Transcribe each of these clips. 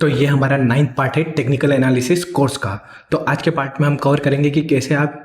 तो ये हमारा 9th पार्ट है टेक्निकल एनालिसिस कोर्स का। तो आज के पार्ट में हम कवर करेंगे कि कैसे आप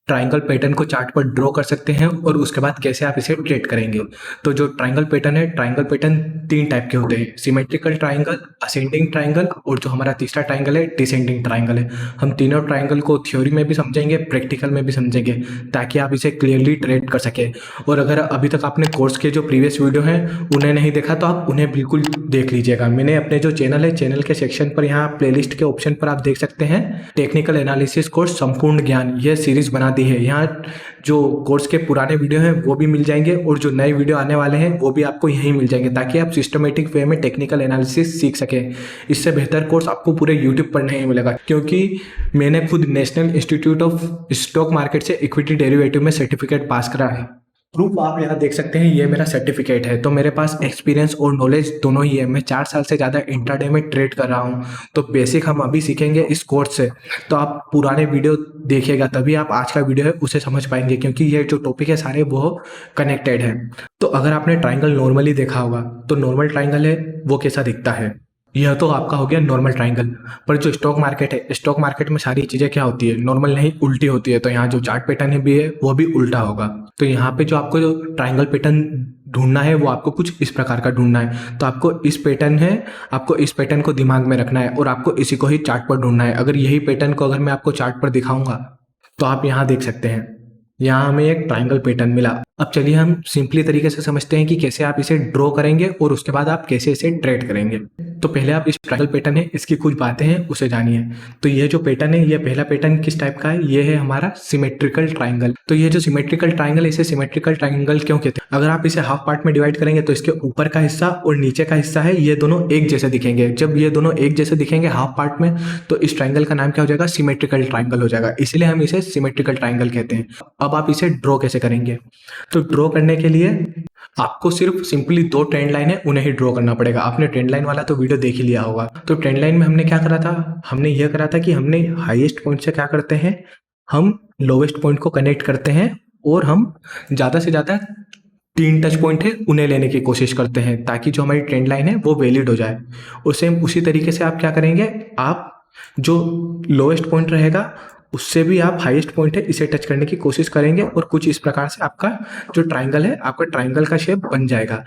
ट्रायंगल पैटर्न को चार्ट पर ड्रॉ कर सकते हैं और उसके बाद कैसे आप इसे ट्रेड करेंगे। तो जो ट्रायंगल पैटर्न है, ट्रायंगल पैटर्न 3 टाइप के होते हैं, सिमेट्रिकल ट्रायंगल, असेंडिंग ट्रायंगल और जो हमारा तीसरा ट्रायंगल है डिसेंडिंग ट्रायंगल है। हम तीनों ट्रायंगल को थ्योरी में भी समझेंगे, प्रैक्टिकल में भी समझेंगे, ताकि आप इसे क्लियरली ट्रेड कर सके। और अगर अभी तक आपने कोर्स के जो प्रीवियस वीडियो हैं उन्हें नहीं देखा तो आप उन्हें बिल्कुल देख लीजिएगा। मैंने अपने जो चैनल है, चैनल के सेक्शन पर यहाँ प्लेलिस्ट के ऑप्शन पर आप देख सकते हैं टेक्निकल एनालिसिस कोर्स संपूर्ण ज्ञान, यह सीरीज बना दी है। यहाँ जो कोर्स के पुराने वीडियो हैं वो भी मिल जाएंगे और जो नए वीडियो आने वाले हैं वो भी आपको यहीं मिल जाएंगे, ताकि आप सिस्टमेटिक वे में टेक्निकल एनालिसिस सीख सकें। इससे बेहतर कोर्स आपको पूरे यूट्यूब पर नहीं मिलेगा, क्योंकि मैंने खुद national institute of stock market से इक्विटी डेरिवेटिव में सर्टिफिकेट पास करा है। प्रूफ आप यहाँ देख सकते हैं, ये मेरा सर्टिफिकेट है। तो मेरे पास एक्सपीरियंस और नॉलेज दोनों ही है। मैं 4 साल से ज़्यादा इंट्राडे में ट्रेड कर रहा हूँ। तो बेसिक हम अभी सीखेंगे इस कोर्स से। तो आप पुराने वीडियो देखिएगा, तभी आप आज का वीडियो है उसे समझ पाएंगे, क्योंकि ये जो टॉपिक है सारे वो कनेक्टेड है। तो अगर आपने ट्राइंगल नॉर्मली देखा होगा तो नॉर्मल ट्राइंगल है वो कैसा दिखता है। यह तो आपका हो गया नॉर्मल ट्राइंगल। पर जो स्टॉक मार्केट है, स्टॉक मार्केट में सारी चीज़ें क्या होती है, नॉर्मल नहीं उल्टी होती है। तो यहाँ जो चार्ट पैटर्न है भी है वो भी उल्टा होगा। तो यहाँ पे जो आपको जो ट्राइंगल पैटर्न ढूंढना है वो आपको कुछ इस प्रकार का ढूंढना है। तो आपको इस पैटर्न है, आपको इस पैटर्न को दिमाग में रखना है और आपको इसी को ही चार्ट पर ढूंढना है। अगर यही पैटर्न को अगर मैं आपको चार्ट पर दिखाऊंगा तो आप यहाँ देख सकते हैं, यहाँ हमें एक ट्रायंगल पैटर्न मिला। अब चलिए हम सिंपली तरीके से समझते हैं कि कैसे आप इसे ड्रॉ करेंगे और उसके बाद आप कैसे इसे ट्रेड करेंगे। तो पहले आप इस ट्रायंगल पैटर्न है, इसकी कुछ बातें हैं उसे जानिए। तो ये जो पैटर्न है, ये पहला पैटर्न किस टाइप का है, ये है हमारा सिमेट्रिकल ट्रायंगल। तो ये जो सिमेट्रिकल ट्रायंगल है, इसे सिमेट्रिकल ट्रायंगल क्यों कहते हैं? अगर आप इसे हाफ पार्ट में डिवाइड करेंगे तो इसके ऊपर का हिस्सा और नीचे का हिस्सा है, ये दोनों एक जैसे दिखेंगे। जब ये दोनों एक जैसे दिखेंगे हाफ पार्ट में, तो इस ट्रायंगल का नाम क्या हो जाएगा, सिमेट्रिकल ट्रायंगल हो जाएगा। इसलिए हम इसे सिमेट्रिकल ट्रायंगल कहते हैं। अब आप इसे ड्रॉ कैसे करेंगे? तो ड्रॉ करने के लिए आपको सिर्फ सिंपली 2 ट्रेंड लाइन है, उन्हें ही ड्रॉ करना पड़ेगा। आपने ट्रेंड लाइन वाला तो वीडियो देख ही लिया होगा। तो ट्रेंड लाइन में हमने क्या करा था, हमने यह करा था कि हमने हाईएस्ट पॉइंट से क्या करते हैं, हम लोवेस्ट पॉइंट को कनेक्ट करते हैं और हम ज़्यादा से ज़्यादा 3 टच पॉइंट है उन्हें लेने की कोशिश करते हैं, ताकि जो हमारी ट्रेंड लाइन है वो वैलिड हो जाए। और सेम उसी तरीके से आप क्या करेंगे, आप जो लोवेस्ट पॉइंट रहेगा उससे भी आप हाईएस्ट पॉइंट है इसे टच करने की कोशिश करेंगे और कुछ इस प्रकार से आपका जो ट्रायंगल है, आपका ट्रायंगल का शेप बन जाएगा।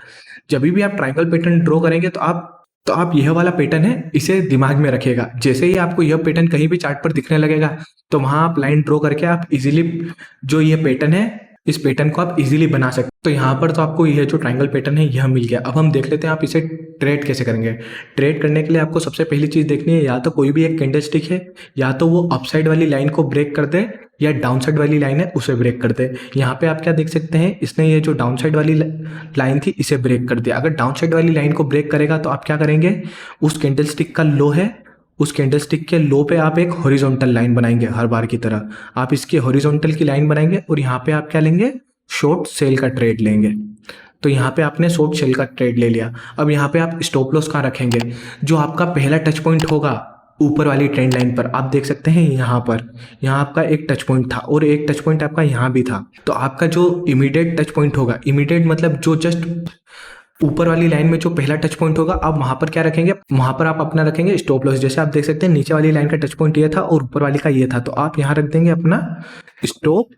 जब भी आप ट्रायंगल पैटर्न ड्रॉ करेंगे तो आप यह वाला पैटर्न है इसे दिमाग में रखिएगा। जैसे ही आपको यह पैटर्न कहीं भी चार्ट पर दिखने लगेगा तो वहां आप लाइन ड्रॉ करके आप इजीली जो ये पैटर्न है, इस पैटर्न को आप इजीली बना सकते। तो यहाँ पर तो आपको यह जो ट्रायंगल पैटर्न है यह मिल गया। अब हम देख लेते हैं आप इसे ट्रेड कैसे करेंगे। ट्रेड करने के लिए आपको सबसे पहली चीज देखनी है, या तो कोई भी एक कैंडलस्टिक है, या तो वो अपसाइड वाली लाइन को ब्रेक कर दे या डाउन साइड वाली लाइन है उसे ब्रेक कर दे। यहाँ पे आप क्या देख सकते हैं, इसने ये जो डाउन साइड वाली लाइन थी इसे ब्रेक कर दिया। अगर डाउन साइड वाली लाइन को ब्रेक करेगा तो आप क्या करेंगे, उस कैंडलस्टिक का लो है, उस कैंडलस्टिक के लो पे आप एक हॉरिजॉन्टल लाइन बनाएंगे। हर बार की तरह आप इसकी हॉरिजॉन्टल की लाइन बनाएंगे और यहाँ पे आप क्या लेंगे, शॉर्ट सेल का ट्रेड लेंगे। तो यहाँ पे आपने शॉर्ट सेल का ट्रेड ले लिया। अब यहाँ पे आप स्टॉप लॉस कहाँ रखेंगे, जो आपका पहला टच पॉइंट होगा ऊपर वाली ट्रेंड लाइन पर, आप देख सकते हैं यहाँ पर, यहाँ आपका एक टच पॉइंट था और एक टच पॉइंट आपका यहाँ भी था। तो आपका जो इमीडिएट टच पॉइंट होगा, इमीडिएट मतलब जो जस्ट ऊपर वाली लाइन में जो पहला टच पॉइंट होगा, आप वहां पर क्या रखेंगे, वहां पर आप अपना रखेंगे स्टॉप लॉस। जैसे आप देख सकते हैं नीचे वाली लाइन का टच पॉइंट ये था और ऊपर वाली का ये था, तो आप यहाँ रख देंगे अपना स्टॉप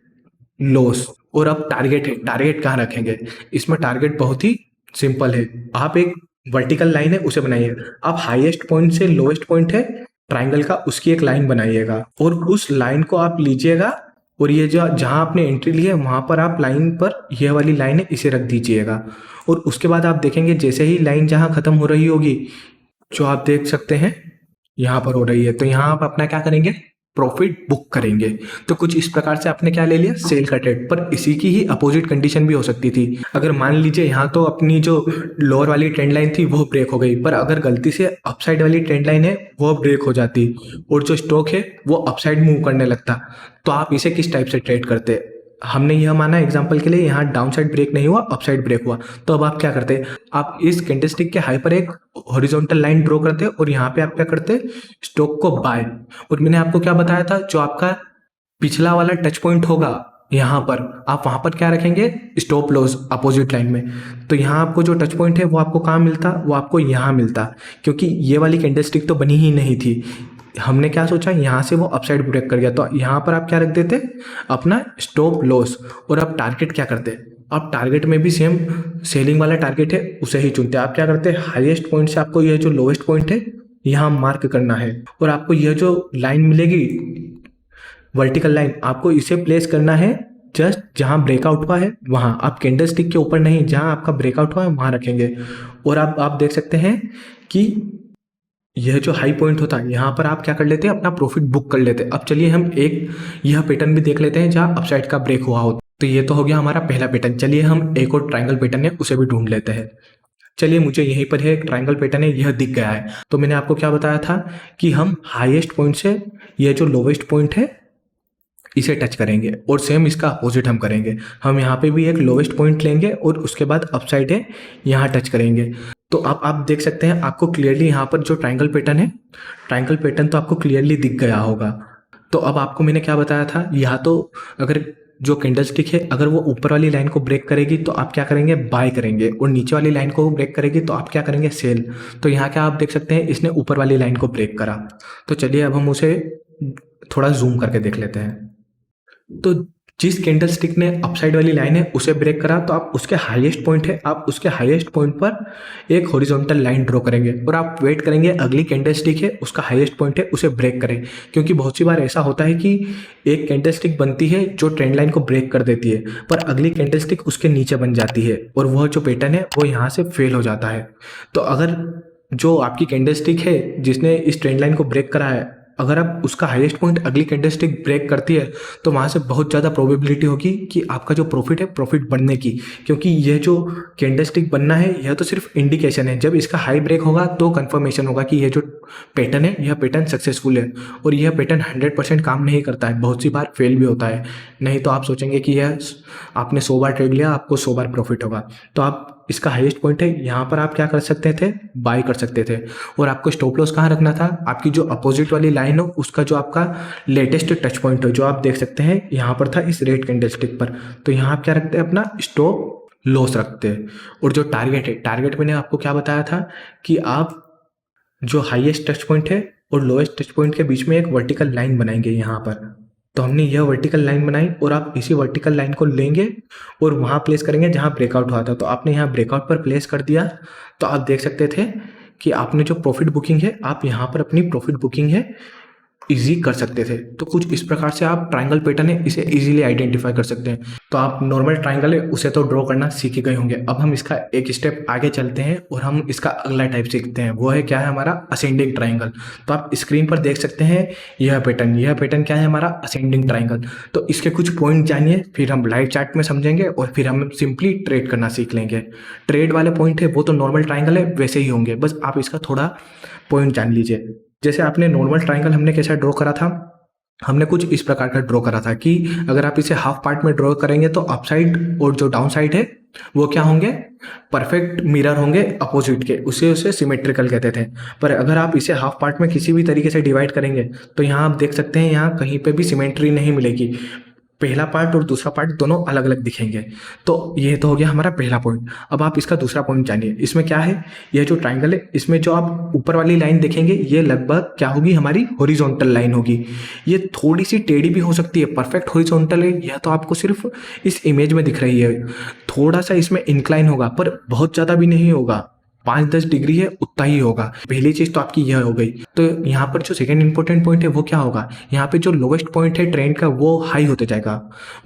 लॉस। और अब टारगेट है, टारगेट कहाँ रखेंगे, इसमें टारगेट बहुत ही सिंपल है। आप एक वर्टिकल लाइन है उसे बनाइए। आप हाईएस्ट पॉइंट से लोएस्ट पॉइंट है ट्राइंगल का, उसकी एक लाइन बनाइएगा और उस लाइन को आप लीजिएगा और ये जो जहां आपने एंट्री ली है वहां पर आप लाइन पर यह वाली लाइन है इसे रख दीजिएगा। और उसके बाद आप देखेंगे जैसे ही लाइन जहां खत्म हो रही होगी, जो आप देख सकते हैं यहाँ पर हो रही है, तो यहाँ आप अपना क्या करेंगे, प्रॉफिट बुक करेंगे। तो कुछ इस प्रकार से आपने क्या ले लिया, सेल का ट्रेड। पर इसी की ही अपोजिट कंडीशन भी हो सकती थी। अगर मान लीजिए यहाँ तो अपनी जो लोअर वाली ट्रेंड लाइन थी वो ब्रेक हो गई, पर अगर गलती से अपसाइड वाली ट्रेंड लाइन है वो ब्रेक हो जाती और जो स्टॉक है वो अपसाइड मूव करने लगता, तो आप इसे किस टाइप से ट्रेड करते। हमने यह माना एग्जांपल के लिए यहाँ डाउन साइड ब्रेक नहीं हुआ, अप साइड ब्रेक हुआ, तो अब आप क्या करते, आप इस कैंडलस्टिक के हाई पर एक हॉरिजॉन्टल लाइन ड्रॉ करते और यहाँ पे आप क्या करते, स्टॉक को बाय। और मैंने आपको क्या बताया था, जो आपका पिछला वाला टच पॉइंट होगा यहाँ पर आप वहाँ पर क्या रखेंगे, स्टॉप लॉस अपोजिट लाइन में। तो यहाँ आपको जो टच पॉइंट है वो आपको कहाँ मिलता, वो आपको यहाँ मिलता, क्योंकि ये वाली कैंडलस्टिक तो बनी ही नहीं थी। हमने क्या सोचा, यहाँ से वो अपसाइड ब्रेक कर गया, तो यहाँ पर आप क्या रख देते, अपना स्टॉप लॉस। और आप टारगेट क्या करते, आप टारगेट में भी सेम सेलिंग वाला टारगेट है उसे ही चुनते। आप क्या करते हैं, हाईएस्ट पॉइंट से आपको यह जो लोएस्ट पॉइंट है यहाँ मार्क करना है, और आपको यह जो लाइन मिलेगी वर्टिकल लाइन, आपको इसे प्लेस करना है जस्ट जहां ब्रेकआउट हुआ है वहां। आप कैंडल स्टिक के ऊपर नहीं, जहां आपका ब्रेकआउट हुआ है वहां रखेंगे। और आप देख सकते हैं कि यह जो हाई पॉइंट होता है यहाँ पर आप क्या कर लेते हैं, अपना प्रॉफिट बुक कर लेते हैं। अब चलिए हम एक यह पैटर्न भी देख लेते हैं जहाँ अपसाइड का ब्रेक हुआ हो। तो ये तो हो गया हमारा पहला पैटर्न। चलिए हम एक और ट्रायंगल पैटर्न है उसे भी ढूंढ लेते हैं। चलिए मुझे यहीं पर है एक ट्रायंगल पैटर्न है, यह दिख गया है। तो मैंने आपको क्या बताया था कि हम हाईएस्ट पॉइंट से यह जो लोवेस्ट पॉइंट है इसे टच करेंगे, और सेम इसका अपोजिट हम करेंगे। हम यहाँ पे भी एक लोवेस्ट पॉइंट लेंगे और उसके बाद अपसाइड है यहाँ टच करेंगे। तो आप देख सकते हैं, आपको क्लियरली यहाँ पर जो ट्रायंगल पैटर्न है, ट्रायंगल पैटर्न तो आपको क्लियरली दिख गया होगा। तो अब आपको मैंने क्या बताया था, यहाँ तो अगर जो कैंडलस्टिक है अगर वो ऊपर वाली लाइन को ब्रेक करेगी तो आप क्या करेंगे, बाय करेंगे, और नीचे वाली लाइन को ब्रेक करेगी तो आप क्या करेंगे, सेल। तो यहाँ क्या आप देख सकते हैं, इसने ऊपर वाली लाइन को ब्रेक करा। तो चलिए अब हम उसे थोड़ा जूम करके देख लेते हैं। तो जिस कैंडलस्टिक ने अपसाइड वाली लाइन है उसे ब्रेक करा, तो आप उसके हाईएस्ट पॉइंट है, आप उसके हाईएस्ट पॉइंट पर एक हॉरिजॉन्टल लाइन ड्रॉ करेंगे, और आप वेट करेंगे अगली कैंडलस्टिक है उसका हाईएस्ट पॉइंट है उसे ब्रेक करें। क्योंकि बहुत सी बार ऐसा होता है कि एक कैंडलस्टिक बनती है जो ट्रेंड लाइन को ब्रेक कर देती है, पर अगली कैंडलस्टिक उसके नीचे बन जाती है, और वह जो पैटर्न है वो यहाँ से फेल हो जाता है। तो अगर जो आपकी कैंडलस्टिक है जिसने इस ट्रेंड लाइन को ब्रेक करा है, अगर आप उसका हाईएस्ट पॉइंट अगली कैंडलस्टिक ब्रेक करती है तो वहाँ से बहुत ज़्यादा प्रोबेबिलिटी होगी कि आपका जो प्रॉफिट है प्रॉफिट बढ़ने की। क्योंकि यह जो कैंडलस्टिक बनना है यह तो सिर्फ इंडिकेशन है, जब इसका हाई ब्रेक होगा तो कंफर्मेशन होगा कि यह जो पैटर्न है यह पैटर्न सक्सेसफुल है। और यह पैटर्न 100% काम नहीं करता है, बहुत सी बार फेल भी होता है। नहीं तो आप सोचेंगे कि यह आपने 100 बार ट्रेड लिया आपको 100 बार प्रॉफिट होगा। तो आप इसका हाईएस्ट पॉइंट है यहाँ पर आप क्या कर सकते थे, बाय कर सकते थे। और आपको स्टॉप लॉस कहाँ रखना था, आपकी जो अपोजिट वाली लाइन हो उसका जो आपका लेटेस्ट टच पॉइंट हो, जो आप देख सकते हैं यहाँ पर था इस रेड कैंडलस्टिक पर। तो यहाँ आप क्या रखते हैं, अपना स्टॉप लॉस रखते हैं। और जो टारगेट है, टारगेट मैंने आपको क्या बताया था कि आप जो हाईएस्ट टच पॉइंट है और लोएस्ट टच पॉइंट के बीच में एक वर्टिकल लाइन बनाएंगे यहाँ पर। तो हमने यह वर्टिकल लाइन बनाई और आप इसी वर्टिकल लाइन को लेंगे और वहाँ प्लेस करेंगे जहाँ ब्रेकआउट हुआ था। तो आपने यहाँ ब्रेकआउट पर प्लेस कर दिया, तो आप देख सकते थे कि आपने जो प्रॉफिट बुकिंग है, आप यहाँ पर अपनी प्रॉफिट बुकिंग है इजी कर सकते थे। तो कुछ इस प्रकार से आप ट्रायंगल पैटर्न है इसे इजीली आइडेंटिफाई कर सकते हैं। तो आप नॉर्मल ट्रायंगल है उसे तो ड्रॉ करना सीख गए होंगे। अब हम इसका एक स्टेप आगे चलते हैं और हम इसका अगला टाइप सीखते हैं, वो है क्या है हमारा असेंडिंग ट्रायंगल। तो आप स्क्रीन पर देख सकते हैं यह पैटर्न क्या है हमारा असेंडिंग ट्रायंगल। तो इसके कुछ पॉइंट जानिए, फिर हम लाइव चार्ट में समझेंगे और फिर हम सिंपली ट्रेड करना सीख लेंगे। ट्रेड वाले पॉइंट है वो तो नॉर्मल ट्रायंगल है वैसे ही होंगे, बस आप इसका थोड़ा पॉइंट जान लीजिए। जैसे आपने नॉर्मल ट्रायंगल हमने कैसा ड्रॉ करा था, हमने कुछ इस प्रकार का ड्रॉ करा था कि अगर आप इसे हाफ पार्ट में ड्रॉ करेंगे तो अप साइड और जो डाउन साइड है वो क्या होंगे, परफेक्ट मिरर होंगे अपोजिट के, उसे सिमेट्रिकल कहते थे। पर अगर आप इसे हाफ पार्ट में किसी भी तरीके से डिवाइड करेंगे तो यहाँ आप देख सकते हैं यहाँ कहीं पे भी सिमेट्री नहीं मिलेगी, पहला पार्ट और दूसरा पार्ट दोनों अलग अलग दिखेंगे। तो ये तो हो गया हमारा पहला पॉइंट। अब आप इसका दूसरा पॉइंट जानिए, इसमें क्या है, यह जो ट्रायंगल है इसमें जो आप ऊपर वाली लाइन देखेंगे ये लगभग क्या होगी, हमारी हॉरिजॉन्टल लाइन होगी। ये थोड़ी सी टेढ़ी भी हो सकती है, परफेक्ट हॉरिजॉन्टल है यह तो आपको सिर्फ इस इमेज में दिख रही है। थोड़ा सा इसमें इंक्लाइन होगा पर बहुत ज़्यादा भी नहीं होगा, 5-10 डिग्री है उतना ही होगा। पहली चीज तो आपकी यह हो गई। तो यहाँ पर जो सेकंड इंपॉर्टेंट पॉइंट है वो क्या होगा, यहाँ पे जो लोवेस्ट पॉइंट है ट्रेंड का वो हाई होते जाएगा,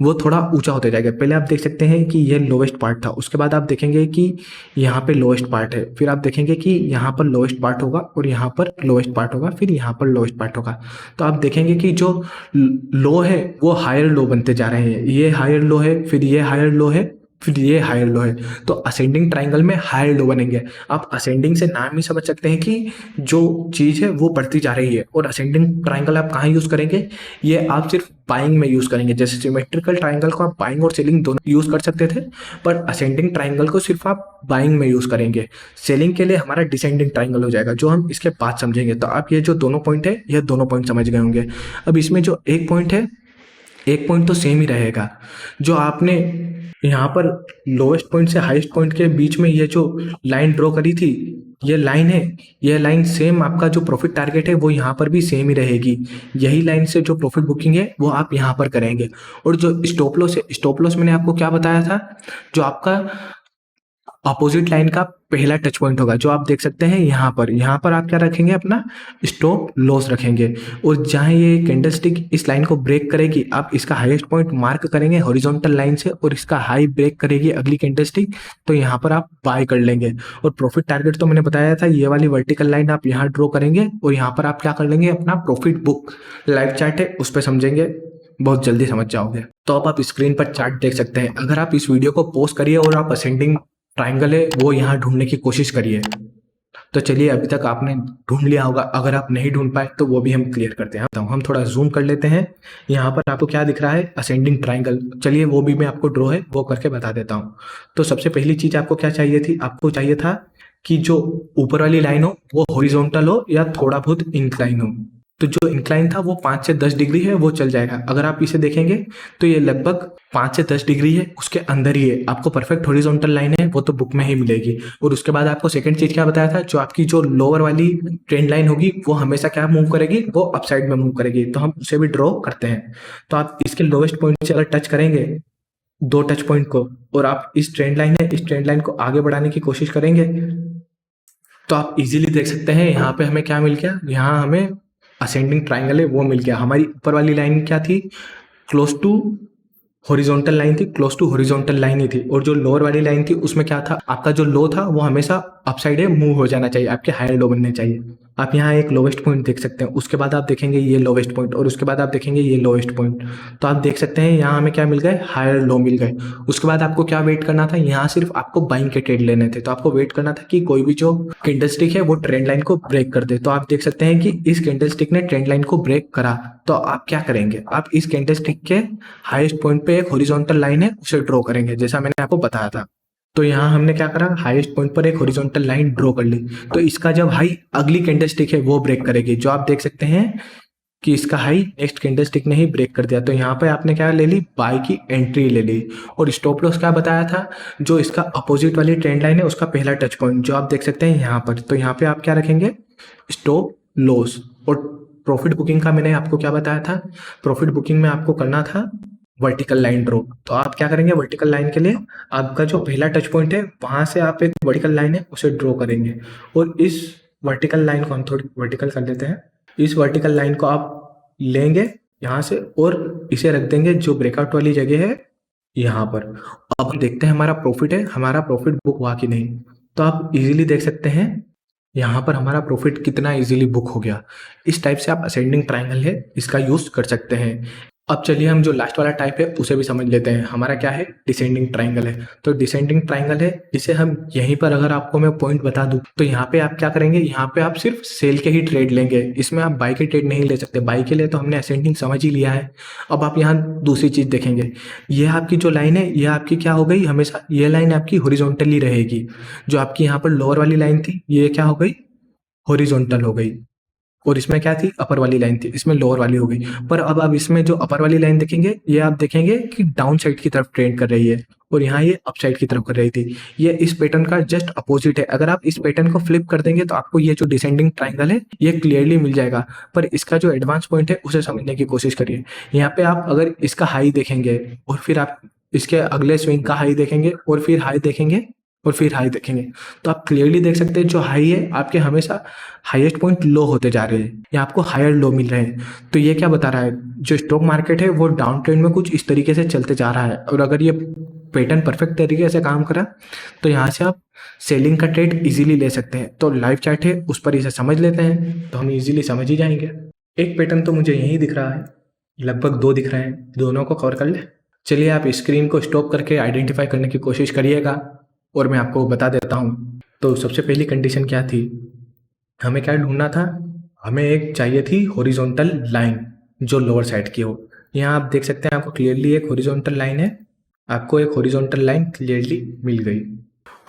वो थोड़ा ऊंचा होते जाएगा। पहले आप देख सकते हैं कि यह लोवेस्ट पार्ट था, उसके बाद आप देखेंगे कि यहाँ पे लोवेस्ट पार्ट है, फिर आप देखेंगे कि यहाँ पर लोवेस्ट पार्ट होगा और यहाँ पर लोवेस्ट पार्ट होगा, फिर यहाँ पर लोवेस्ट पार्ट होगा। तो आप देखेंगे कि जो लो है वो हायर लो बनते जा रहे हैं, ये हायर लो है, फिर ये हायर लो है, फिर ये हायर लो है। तो असेंडिंग ट्रायंगल में हायर लो बनेंगे। आप असेंडिंग से नाम ही समझ सकते हैं कि जो चीज़ है वो बढ़ती जा रही है। और असेंडिंग ट्रायंगल आप कहाँ यूज़ करेंगे, ये आप सिर्फ बाइंग में यूज़ करेंगे। जैसे सिमेट्रिकल ट्रायंगल को आप बाइंग और सेलिंग दोनों यूज़ कर सकते थे, पर असेंडिंग ट्रायंगल को सिर्फ आप बाइंग में यूज़ करेंगे। सेलिंग के लिए हमारा डिसेंडिंग ट्रायंगल हो जाएगा, जो हम इसके बाद समझेंगे। तो आप ये जो दोनों पॉइंट है, यह दोनों पॉइंट समझ गए होंगे। अब इसमें जो एक पॉइंट है एक पॉइंट तो सेम ही रहेगा। जो आपने यहाँ पर लोवेस्ट पॉइंट से हाईएस्ट पॉइंट के बीच में ये जो लाइन ड्रॉ करी थी, ये लाइन है, ये लाइन सेम आपका जो प्रॉफिट टारगेट है वो यहाँ पर भी सेम ही रहेगी। यही लाइन से जो प्रॉफिट बुकिंग है वो आप यहाँ पर करेंगे। और जो स्टॉप लॉस है, स्टॉप लॉस मैंने आपको क्या बताया था, जो आपका अपोजिट लाइन का पहला टच पॉइंट होगा, जो आप देख सकते हैं यहाँ पर। यहाँ पर आप क्या रखेंगे, अपना स्टॉप लॉस रखेंगे। और जहाँ ये कैंडलस्टिक इस लाइन को ब्रेक करेगी, आप इसका हाईएस्ट पॉइंट मार्क करेंगे हॉरिजॉन्टल लाइन से, और इसका हाई ब्रेक करेगी अगली कैंडलस्टिक, तो यहाँ पर आप बाय कर लेंगे। और प्रॉफिट टारगेट तो मैंने बताया था, ये वाली वर्टिकल लाइन आप यहाँ ड्रॉ करेंगे और यहाँ पर आप क्या कर लेंगे, अपना प्रॉफिट बुक लाइव चार्ट है उस पर समझेंगे, बहुत जल्दी समझ जाओगे। तो अब आप स्क्रीन पर चार्ट देख सकते हैं। अगर आप इस वीडियो को पॉज करिए और आप असेंडिंग ट्राइंगल है वो यहाँ ढूंढने की कोशिश करिए। तो चलिए, अभी तक आपने ढूंढ लिया होगा, अगर आप नहीं ढूंढ पाए तो वो भी हम क्लियर करते हैं। तो हम थोड़ा जूम कर लेते हैं। यहाँ पर आपको क्या दिख रहा है, असेंडिंग ट्राइंगल। चलिए वो भी मैं आपको ड्रॉ है वो करके बता देता हूँ। तो सबसे पहली चीज आपको क्या चाहिए थी, आपको चाहिए था कि जो ऊपर वाली लाइन हो वो हॉरिजॉन्टल हो या थोड़ा बहुत इंक्लाइन हो। तो जो इंक्लाइन था वो 5 से 10 डिग्री है, वो चल जाएगा। अगर आप इसे देखेंगे तो ये लगभग 5 से 10 डिग्री है, उसके अंदर ही है। आपको परफेक्ट हॉरिजॉन्टल लाइन है वो तो बुक में ही मिलेगी। और उसके बाद आपको सेकंड चीज क्या बताया था, जो आपकी जो लोअर वाली ट्रेंड लाइन होगी वो हमेशा क्या मूव करेगी, वो अपसाइड में मूव करेगी। तो हम उसे भी ड्रॉ करते हैं। तो आप इसके लोवेस्ट पॉइंट से अगर टच करेंगे, 2 टच पॉइंट को, और आप इस ट्रेंड लाइन है, इस ट्रेंड लाइन को आगे बढ़ाने की कोशिश करेंगे, तो आप इजीली देख सकते हैं यहाँ पे हमें क्या मिल गया, यहाँ हमें असेंडिंग ट्राइंगल है वो मिल गया। हमारी ऊपर वाली लाइन क्या थी, क्लोज टू हॉरिजॉन्टल लाइन थी, क्लोज टू हॉरिजॉन्टल लाइन ही थी। और जो लोअर वाली लाइन थी उसमें क्या था, आपका जो लो था वो हमेशा अपसाइड है मूव हो जाना चाहिए, आपके हायर लो बनने चाहिए। आप यहाँ एक लोवेस्ट पॉइंट देख सकते हैं, उसके बाद आप देखेंगे ये लोवेस्ट पॉइंट, और उसके बाद आप देखेंगे ये लोवेस्ट पॉइंट। तो आप देख सकते हैं यहाँ हमें क्या मिल गए, हायर लो मिल गए। उसके बाद आपको क्या वेट करना था, यहाँ सिर्फ आपको बाइंग के ट्रेड लेने थे। तो आपको वेट करना था कि कोई भी जो कैंडलस्टिक है वो ट्रेंड लाइन को ब्रेक कर दे। तो आप देख सकते हैं कि इस कैंडलस्टिक ने ट्रेंड लाइन को ब्रेक करा। तो आप क्या करेंगे, आप इस कैंडलस्टिक के हाईएस्ट पॉइंट पे एक हॉरिजॉन्टल लाइन है उसे ड्रॉ करेंगे, जैसा मैंने आपको बताया था। तो यहाँ हमने क्या करा, हाईएस्ट पॉइंट पर एक हॉरिजॉन्टल लाइन ड्रॉ कर ली। तो इसका जब हाई अगली कैंडलस्टिक है वो ब्रेक करेगी, जो आप देख सकते हैं कि इसका हाई नेक्स्ट कैंडलस्टिक ने ही ब्रेक कर दिया। तो यहाँ पे आपने क्या ले ली, बाय की एंट्री ले ली। और स्टॉप लॉस क्या बताया था, जो इसका अपोजिट वाली ट्रेंड लाइन है उसका पहला टच पॉइंट, जो आप देख सकते हैं यहाँ पर। तो यहाँ पे आप क्या रखेंगे, स्टॉप लॉस। और प्रॉफिट बुकिंग का मैंने आपको क्या बताया था, प्रॉफिट बुकिंग में आपको करना था वर्टिकल लाइन ड्रॉ। तो आप क्या करेंगे, वर्टिकल लाइन के लिए आपका जो पहला टच पॉइंट है वहां से आप एक वर्टिकल लाइन है उसे ड्रॉ करेंगे। और इस वर्टिकल लाइन को हम थोड़ी वर्टिकल कर लेते हैं। इस वर्टिकल लाइन को आप लेंगे यहाँ से और इसे रख देंगे जो ब्रेकआउट वाली जगह है यहाँ पर। अब हम देखते हैं हमारा प्रॉफिट है, हमारा प्रॉफिट बुक हुआ कि नहीं। तो आप इजीली देख सकते हैं यहाँ पर हमारा प्रॉफिट कितना इजीली बुक हो गया। इस टाइप से आप असेंडिंग ट्राइंगल है इसका यूज कर सकते हैं। अब चलिए हम जो लास्ट वाला टाइप है उसे भी समझ लेते हैं। हमारा क्या है, डिसेंडिंग ट्राइंगल है। तो डिसेंडिंग ट्राइंगल है, इसे हम यहीं पर अगर आपको मैं पॉइंट बता दूं तो यहाँ पे आप क्या करेंगे, यहाँ पे आप सिर्फ सेल के ही ट्रेड लेंगे, इसमें आप बाई के ट्रेड नहीं ले सकते। बाई के लिए तो हमने असेंडिंग समझ ही लिया है। अब आप यहाँ दूसरी चीज देखेंगे, ये आपकी जो लाइन है ये आपकी क्या हो गई, हमेशा ये लाइन आपकी हॉरिजॉन्टली रहेगी। जो आपकी यहाँ पर लोअर वाली लाइन थी ये क्या हो गई, हॉरिजॉन्टल हो गई। और इसमें क्या थी, अपर वाली लाइन थी, इसमें लोअर वाली हो गई। पर अब आप इसमें जो अपर वाली लाइन देखेंगे ये आप देखेंगे कि डाउन साइड की तरफ ट्रेंड कर रही है, और यहाँ ये अप साइड की तरफ कर रही थी। ये इस पैटर्न का जस्ट अपोजिट है। अगर आप इस पैटर्न को फ्लिप कर देंगे तो आपको ये जो डिसेंडिंग ट्राइंगल है ये क्लियरली मिल जाएगा। पर इसका जो एडवांस पॉइंट है उसे समझने की कोशिश करिए। यहाँ पे आप अगर इसका हाई देखेंगे और फिर आप इसके अगले स्विंग का हाई देखेंगे और फिर हाई देखेंगे और फिर हाई देखेंगे, तो आप क्लियरली देख सकते हैं जो हाई है आपके हमेशा हाईएस्ट पॉइंट लो होते जा रहे हैं या आपको हायर लो मिल रहे हैं। तो ये क्या बता रहा है, जो स्टॉक मार्केट है वो डाउन ट्रेंड में कुछ इस तरीके से चलते जा रहा है। और अगर ये पैटर्न परफेक्ट तरीके से काम करा तो यहाँ से आप सेलिंग का ट्रेड इजीली ले सकते हैं। तो लाइव चार्ट है उस पर इसे समझ लेते हैं तो हम इजीली समझ ही जाएंगे। एक पैटर्न तो मुझे यही दिख रहा है, लगभग 2 दिख रहे हैं, दोनों को कवर कर ले। चलिए आप स्क्रीन को स्टॉप करके आइडेंटिफाई करने की कोशिश करिएगा और मैं आपको बता देता हूँ। तो सबसे पहली कंडीशन क्या थी, हमें क्या ढूंढना था, हमें एक चाहिए थी हॉरिजॉन्टल लाइन जो लोअर साइड की हो। यहाँ आप देख सकते हैं आपको क्लियरली एक हॉरिजॉन्टल लाइन है, आपको एक हॉरिजॉन्टल लाइन क्लियरली मिल गई।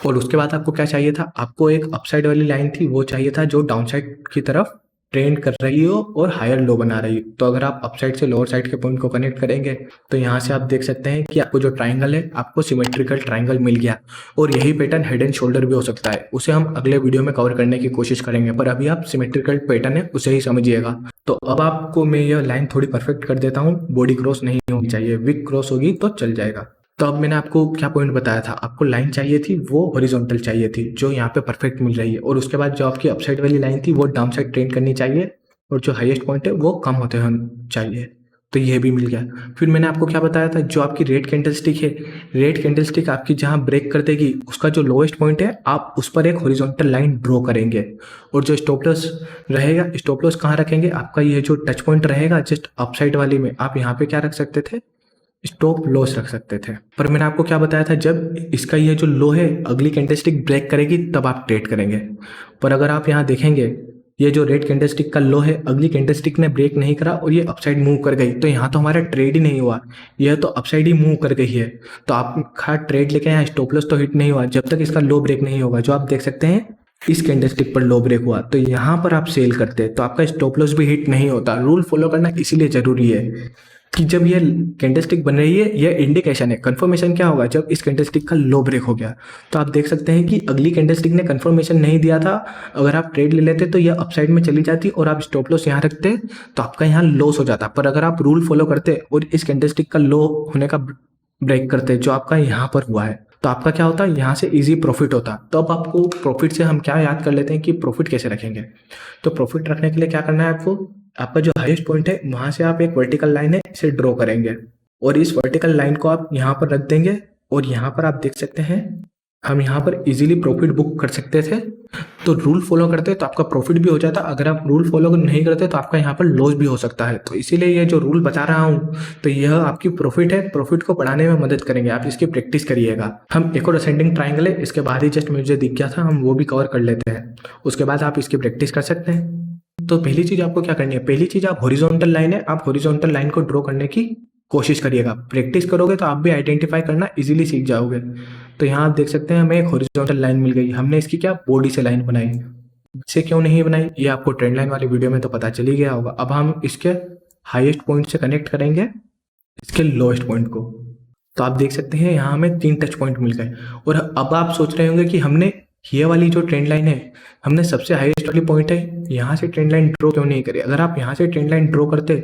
और उसके बाद आपको क्या चाहिए था, आपको एक अपसाइड वाली लाइन थी वो चाहिए था जो डाउन साइड की तरफ ट्रेंड कर रही हो और हायर लो बना रही हो। तो अगर आप अप साइड से लोअर साइड के पॉइंट को कनेक्ट करेंगे तो यहाँ से आप देख सकते हैं कि आपको जो ट्राइंगल है, आपको सिमेट्रिकल ट्राइंगल मिल गया। और यही पैटर्न हेड एंड शोल्डर भी हो सकता है, उसे हम अगले वीडियो में कवर करने की कोशिश करेंगे, पर अभी आप सिमेट्रिकल पैटर्न है उसे ही समझिएगा। तो अब आपको मैं यह लाइन थोड़ी परफेक्ट कर देता हूँ। बॉडी क्रॉस नहीं होनी चाहिए, विग क्रॉस होगी तो चल जाएगा। तो अब मैंने आपको क्या पॉइंट बताया था, आपको लाइन चाहिए थी वो हॉरिजॉन्टल चाहिए थी, जो यहाँ पे परफेक्ट मिल रही है। और उसके बाद जो आपकी अपसाइड वाली लाइन थी वो डाउन साइड ट्रेंड करनी चाहिए, और जो हाईएस्ट पॉइंट है वो कम होते होने चाहिए। तो ये भी मिल गया। फिर मैंने आपको क्या बताया था, जो आपकी रेड कैंडलस्टिक है, रेड कैंडलस्टिक आपकी जहाँ ब्रेक कर देगी उसका जो लोएस्ट पॉइंट है, आप उस पर एक हॉरिजॉन्टल लाइन ड्रॉ करेंगे। और जो स्टॉप लॉस रहेगा, स्टॉप लॉस कहाँ रखेंगे, आपका ये जो टच पॉइंट रहेगा जस्ट अपसाइड वाली में, आप यहाँ पे क्या रख सकते थे, स्टॉप लॉस रख सकते थे। पर मैंने आपको क्या बताया था, जब इसका ये जो लो है अगली कैंडलस्टिक ब्रेक करेगी तब आप ट्रेड करेंगे। पर अगर आप यहाँ देखेंगे, ये जो रेड कैंडलस्टिक का लो है, अगली कैंडलस्टिक ने ब्रेक नहीं करा और ये अपसाइड मूव कर गई, तो यहाँ तो हमारा ट्रेड ही नहीं हुआ, यह तो अपसाइड ही मूव कर गई है। तो आपका ट्रेड लेके यहाँ स्टॉप लॉस तो हिट नहीं हुआ जब तक इसका लो ब्रेक नहीं होगा। जो आप देख सकते हैं इस कैंडलस्टिक पर लो ब्रेक हुआ, तो यहाँ पर आप सेल करते तो आपका स्टॉप लॉस भी हिट नहीं होता। रूल फॉलो करना इसीलिए जरूरी है कि जब ये कैंडलस्टिक बन रही है, यह इंडिकेशन है। कंफर्मेशन क्या होगा, जब इस कैंडलस्टिक का लो ब्रेक हो गया। तो आप देख सकते हैं कि अगली कैंडलस्टिक ने कंफर्मेशन नहीं दिया था, अगर आप ट्रेड ले लेते तो यह अपसाइड में चली जाती और आप स्टॉप लॉस यहाँ रखते तो आपका यहाँ लॉस हो जाता। पर अगर आप रूल फॉलो करते और इस कैंडलस्टिक का लो होने का ब्रेक करते, जो आपका यहाँ पर हुआ है, तो आपका क्या होता, यहाँ से इजी प्रॉफिट होता। तो अब आपको प्रॉफिट से हम क्या याद कर लेते हैं कि प्रॉफिट कैसे रखेंगे। तो प्रॉफिट रखने के लिए क्या करना है आपको, आपका जो हाईएस्ट पॉइंट है वहां से आप एक वर्टिकल लाइन है इसे ड्रॉ करेंगे, और इस वर्टिकल लाइन को आप यहाँ पर रख देंगे। और यहाँ पर आप देख सकते हैं हम यहाँ पर इजीली प्रॉफिट बुक कर सकते थे। तो रूल फॉलो करते तो आपका प्रॉफिट भी हो जाता, अगर आप रूल फॉलो नहीं करते तो आपका यहाँ पर लॉस भी हो सकता है। तो इसीलिए ये जो रूल बता रहा हूँ, तो यह आपकी प्रॉफिट है, प्रॉफिट को बढ़ाने में मदद करेंगे, आप इसकी प्रैक्टिस करिएगा। हम एक और असेंडिंग ट्राइंगल है, इसके बाद ही जस्ट मुझे दिख गया था, हम वो भी कवर कर लेते हैं, उसके बाद आप इसकी प्रैक्टिस कर सकते हैं। तो पहली चीज आपको क्या करनी है, पहली चीज आप हॉरिजॉन्टल लाइन है, आप हॉरिजॉन्टल लाइन को ड्रॉ करने की कोशिश करिएगा। प्रैक्टिस करोगे तो आप भी आइडेंटिफाई करना इजीली सीख जाओगे। तो यहाँ आप देख सकते हैं हमें एक हॉरिजॉन्टल लाइन मिल गई, हमने इसकी क्या बॉडी से लाइन बनाई। इससे क्यों नहीं बनाई ये आपको ट्रेंड लाइन वाली वीडियो में तो पता चल ही गया होगा। अब हम इसके हाईएस्ट पॉइंट से कनेक्ट करेंगे इसके लोएस्ट पॉइंट को। तो आप देख सकते हैं यहाँ हमें 3 टच पॉइंट मिल गए। और अब आप सोच रहे होंगे कि हमने ये वाली जो ट्रेंड लाइन है, हमने सबसे हाईएस्ट वाली पॉइंट है, यहाँ से ट्रेंड लाइन ड्रॉ क्यों नहीं करी। अगर आप यहाँ से ट्रेंड लाइन ड्रॉ करते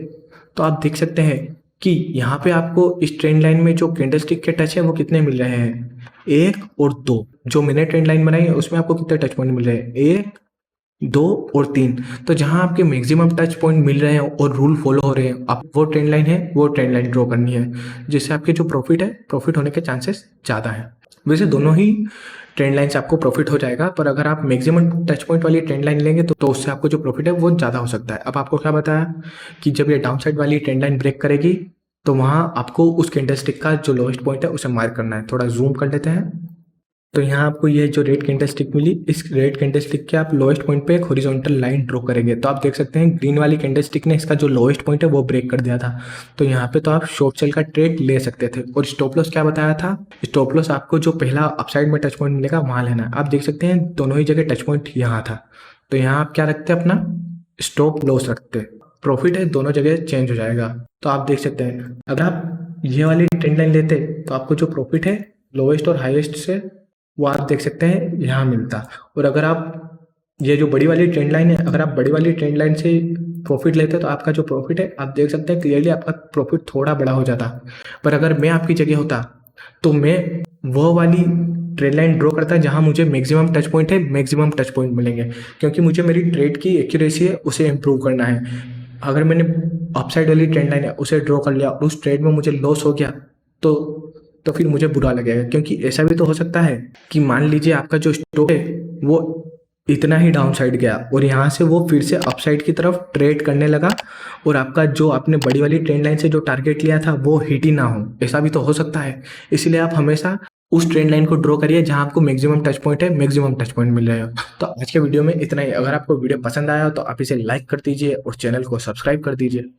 तो आप देख सकते हैं कि यहाँ पे आपको इस ट्रेंड लाइन में जो कैंडलस्टिक के टच है वो कितने मिल रहे हैं, 1 और 2। जो मैंने ट्रेंड लाइन बनाई है उसमें आपको कितने टच पॉइंट मिल रहे हैं, 1, 2 और 3। तो जहां आपके मैक्सिमम टच पॉइंट मिल रहे हैं और रूल फॉलो हो रहे हैं, आप वो ट्रेंड लाइन है वो ट्रेंड लाइन ड्रॉ करनी है, जिससे आपके जो प्रॉफिट है, प्रॉफिट होने के चांसेस ज़्यादा है। वैसे दोनों ही ट्रेंड लाइन से आपको प्रॉफिट हो जाएगा, पर अगर आप मैक्सिमम टच पॉइंट वाली ट्रेंड लाइन लेंगे तो उससे आपको जो प्रॉफिट है वो ज़्यादा हो सकता है। अब आपको क्या बताया कि जब ये डाउन साइड वाली ट्रेंड लाइन ब्रेक करेगी तो वहाँ आपको उस कैंडलस्टिक का जो लोएस्ट पॉइंट है उसे मार्क करना है। थोड़ा जूम कर लेते हैं। तो यहाँ आपको ये जो रेड कैंडलस्टिक मिली, इस रेड कैंडलस्टिक के आप लोएस्ट पॉइंट पे एक हॉरिजॉन्टल लाइन ड्रॉ करेंगे। तो आप देख सकते हैं ग्रीन वाली कैंडलस्टिक ने इसका जो लोएस्ट पॉइंट है वो ब्रेक कर दिया था। तो यहाँ पे तो आप शॉर्ट सेल का ट्रेड ले सकते थे। और स्टॉप लॉस क्या बताया था, स्टॉप लॉस आपको जो पहला अपसाइड में टच पॉइंट मिलेगा वहाँ लेना है। आप देख सकते हैं दोनों ही जगह टच पॉइंट यहाँ था, तो यहाँ आप क्या रखते हैं, अपना स्टॉप लॉस रखते। प्रॉफिट है दोनों जगह चेंज हो जाएगा। तो आप देख सकते हैं अगर आप ये वाली ट्रेंड लाइन लेते तो आपको जो प्रॉफिट है लोएस्ट और हाईएस्ट से वो आप देख सकते हैं यहाँ मिलता। और अगर आप ये जो बड़ी वाली ट्रेंड लाइन है, अगर आप बड़ी वाली ट्रेंड लाइन से प्रॉफिट लेते तो आपका जो प्रॉफिट है आप देख सकते हैं क्लियरली आपका प्रॉफिट थोड़ा बड़ा हो जाता। पर अगर मैं आपकी जगह होता तो मैं वो वाली ट्रेंड लाइन ड्रॉ करता जहाँ मुझे मैक्सिमम टच पॉइंट है, मैक्सिमम टच पॉइंट मिलेंगे, क्योंकि मुझे मेरी ट्रेड की एक्यूरेसी है उसे इम्प्रूव करना है। अगर मैंने अपसाइड वाली ट्रेंड लाइन है उसे ड्रॉ कर लिया और उस ट्रेड में मुझे लॉस हो गया तो फिर मुझे बुरा लगेगा। क्योंकि ऐसा भी तो हो सकता है कि मान लीजिए आपका जो स्टॉक है वो इतना ही डाउन साइड गया और यहाँ से वो फिर से अपसाइड की तरफ ट्रेड करने लगा और आपका जो आपने बड़ी वाली ट्रेंड लाइन से जो टारगेट लिया था वो हिट ही ना हो, ऐसा भी तो हो सकता है। इसलिए आप हमेशा उस ट्रेंड लाइन को ड्रॉ करिए जहां आपको मैक्सिमम टच पॉइंट है, मैक्सिमम टच पॉइंट मिल रहे हो। तो आज के वीडियो में इतना ही। अगर आपको वीडियो पसंद आया तो आप इसे लाइक कर दीजिए और चैनल को सब्सक्राइब कर दीजिए।